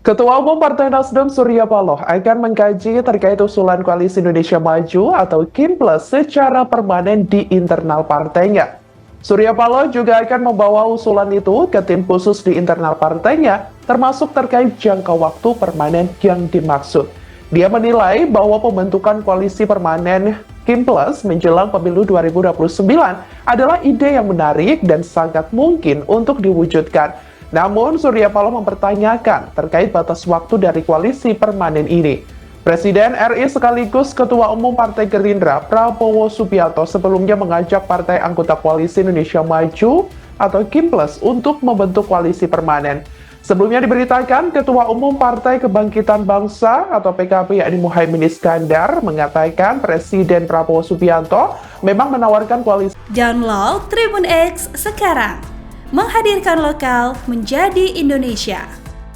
Ketua Umum Partai Nasdem Surya Paloh akan mengkaji terkait usulan Koalisi Indonesia Maju atau KIM Plus secara permanen di internal partainya. Surya Paloh juga akan membawa usulan itu ke tim khusus di internal partainya, termasuk terkait jangka waktu permanen yang dimaksud. Dia menilai bahwa pembentukan koalisi permanen KIM Plus menjelang pemilu 2029 adalah ide yang menarik dan sangat mungkin untuk diwujudkan. Namun, Surya Paloh mempertanyakan terkait batas waktu dari koalisi permanen ini. Presiden RI sekaligus Ketua Umum Partai Gerindra Prabowo Subianto sebelumnya mengajak partai anggota Koalisi Indonesia Maju atau KIM Plus untuk membentuk koalisi permanen. Sebelumnya diberitakan Ketua Umum Partai Kebangkitan Bangsa atau PKB yakni Muhaimin Iskandar mengatakan Presiden Prabowo Subianto memang menawarkan koalisi. Download Tribun X sekarang, menghadirkan lokal menjadi Indonesia.